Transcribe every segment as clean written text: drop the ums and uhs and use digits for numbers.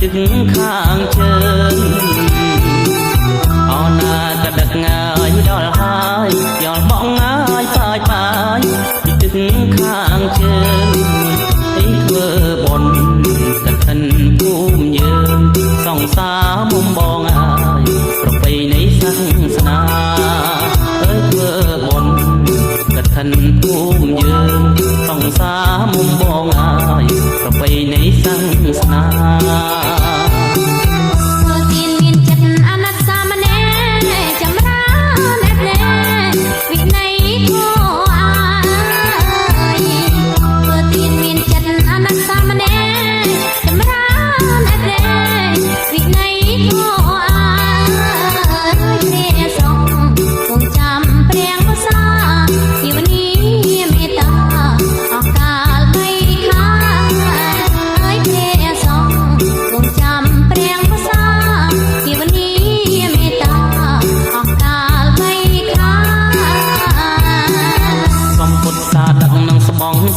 ទឹកខាងជើងអោណាក៏ដឹកងាយដល់ហើយយកបងងាយបាយបាយពីទឹកខាងជើងអីធ្វើបុណ្យកឋិនភូមិយើងសង្សារមុំបងហើយប្រពៃណីសាសនាអើយធ្វើបុណ្យកឋិនភូមិយើងសង្សារមុំបងហើយប្រពៃណីសាសនា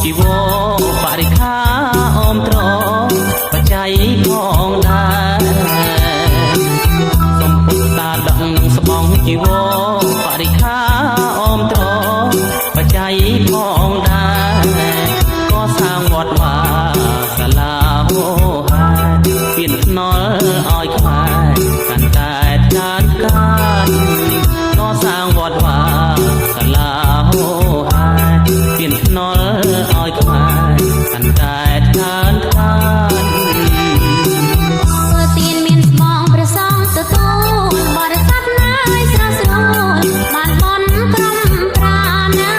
ជីវរបរិខាអមត្របច្ច័យផងដែរសំពុទ្ធតាដឹកនឹងស្បង់ជីវរបរិខាអមត្របច្ច័យផងដែរក៏សាងវត្តវាសាលាហោហាពៀនភ្នល់ឲ្យខ្មែរកាន់តែចាត់ការក៏សាងវត្តវាសាលាហោហាពៀនភ្នល់ឲ្យខ្មែរកាន់តែខានខានធ្វើទានមានស្បង់ព្រះសង្ឃទទួលបរិស័ទណាយស្រស់ស្រួលបានបន់ក្រុមប្រាណា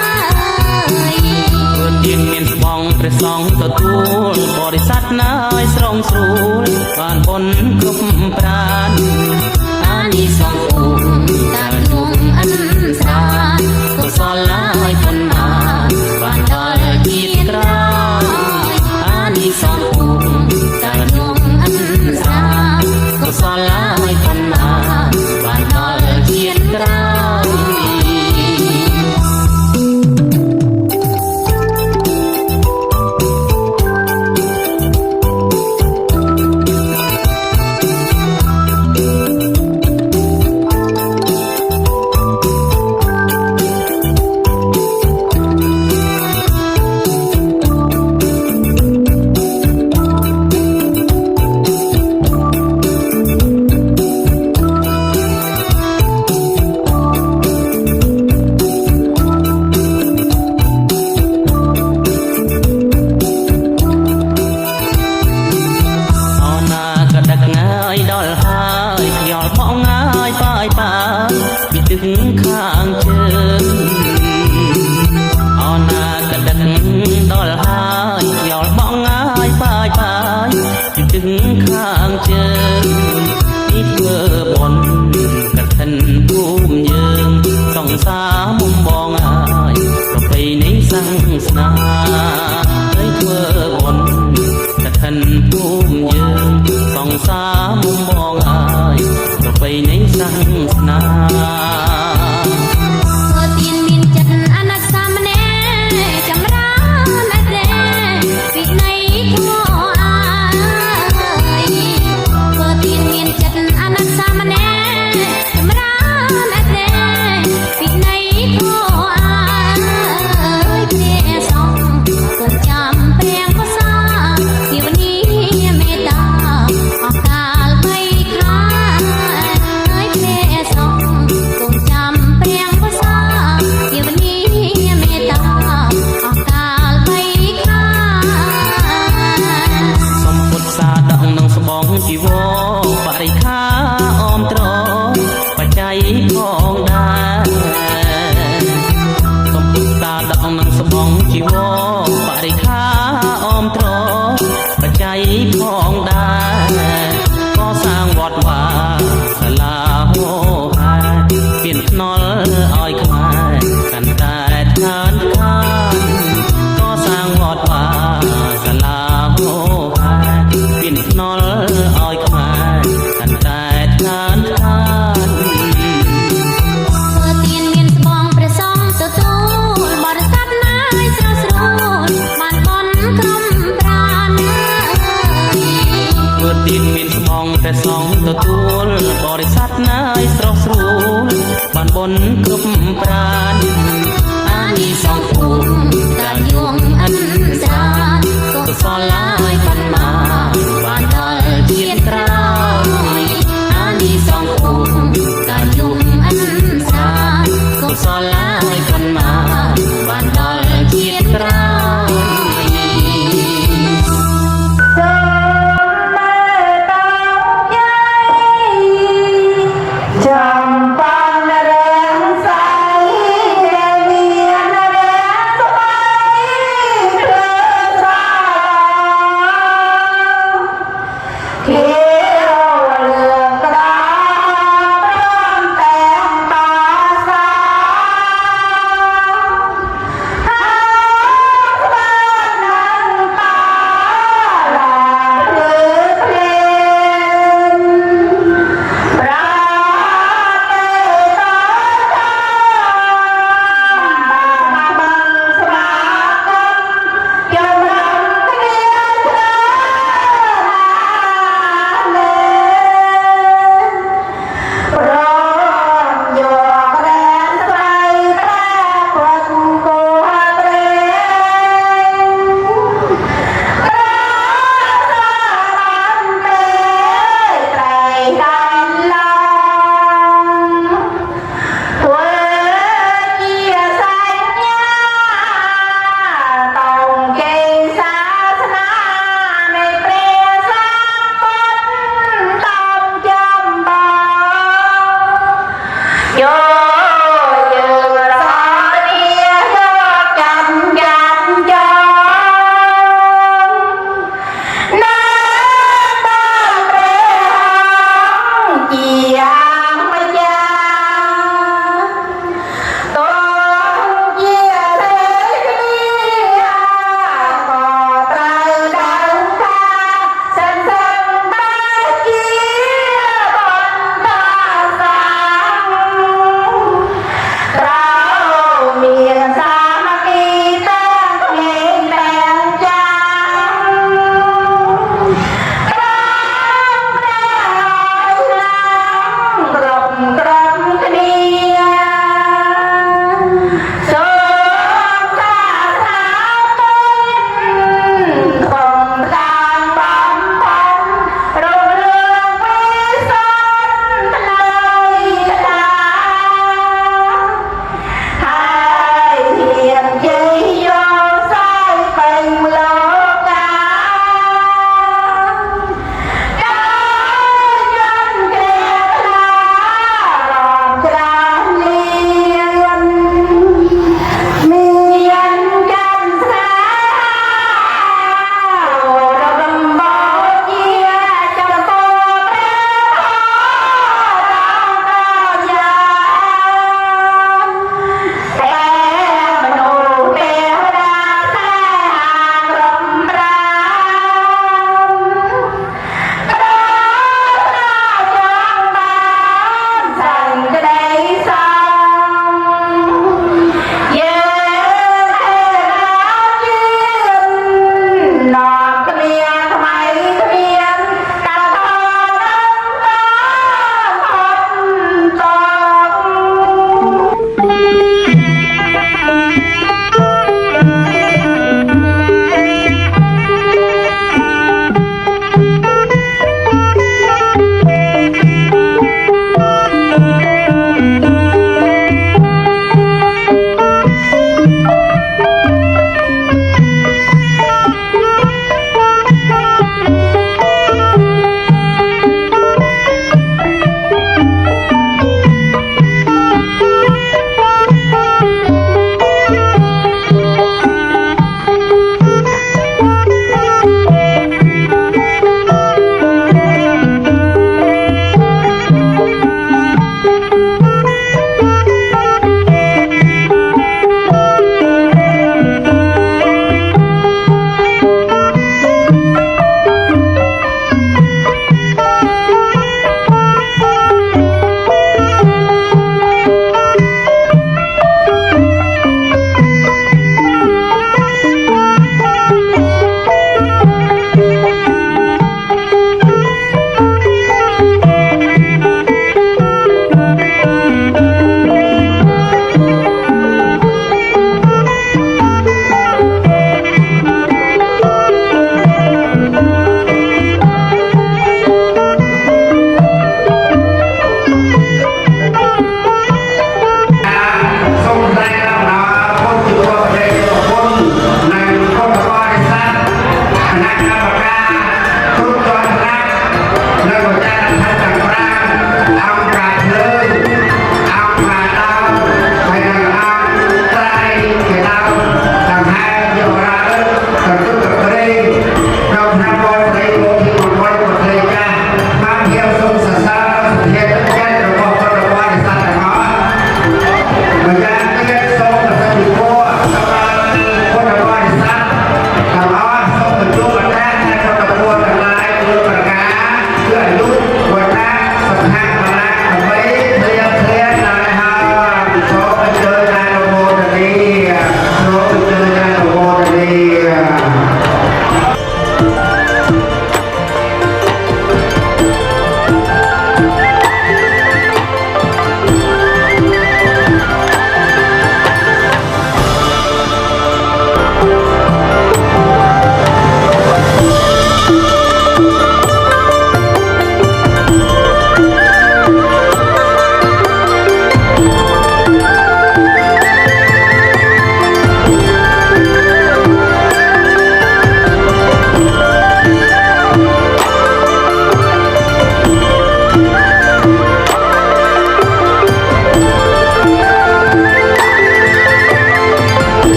យធ្វើទានមានស្បង់ព្រះសង្ឃទទួលបរិស័ទណាយស្រងស្រួលបានបន់គ្រប់ប្រានអានិសង្ឃឧបតាយងអិនស្រាកុសលឲ្យប៉ុណ្ណាបានដល់ជាតិក្រោយអានិសង្ឃឧបតាយងអិនស្រាកុសលឲ្យប៉ុណ្ណាបានដល់ជាតិក្រោយដល់ហើយយកបងងាយបាយបាយពីទឹកខាងជើងអោណាក៏ដឹកដល់ហើយយកបងងាយបាយបាយពីទឹកខាងជើងនេះធ្វើបុណ្យកឋិនភូមិយើងសង្សារមុំបងហើយប្រពៃណីសាសនាហើយធ្វើបុណ្យកឋិនភូមិយើងសង្សារមុំបងហើយប្រពៃណីសាសនាធ្វើទានមានចិត្តអនុសាមនេរចម្រើនអត្រេវិន័យធម៌អាយធ្វើទានមានចិត្តអនុសាមនេរចម្រើនអត្រេវិន័យធម៌អាយព្រះសង្ឃគង់ចាំព្រះកសាភាវនាមេត្តាអកាលបីខាហើយព្រះសង្ឃគង់ចាំព្រះកសាភាវនាមេត្តាអកាលបីខាសំពុទ្ធសាដឹកនឹងស្បង់ជីវរបរិខាអមត្របច្ច័យផងដែរសំពុទ្ធសាដឹកនឹងស្បង់ជីវរបរិខាអមត្របច្ច័យផងដែរក៏សាងវត្តវាសាលាហោហាពៀនភ្នល់ឲ្យខ្មែរកាន់តែខានខានក៏សាងវត្តវាសាលាហោហាពៀនភ្នល់ឲ្យខ្មែរកាន់តែខានខានធ្វើទានមានស្បង់ព្រះសង្ឃទទួលបរិស័ទណាយស្រស់ស្រួលបានបន់ក្រុមប្រាណាយធ្វើទានមាន ផងព្រះសង្ឃទទួលបរិស័ទណាយស្រស់ស្រួលបានបុណ្យគ្រប់ប្រានអានិសង្ឃគុំការយងអិនសានកុសលា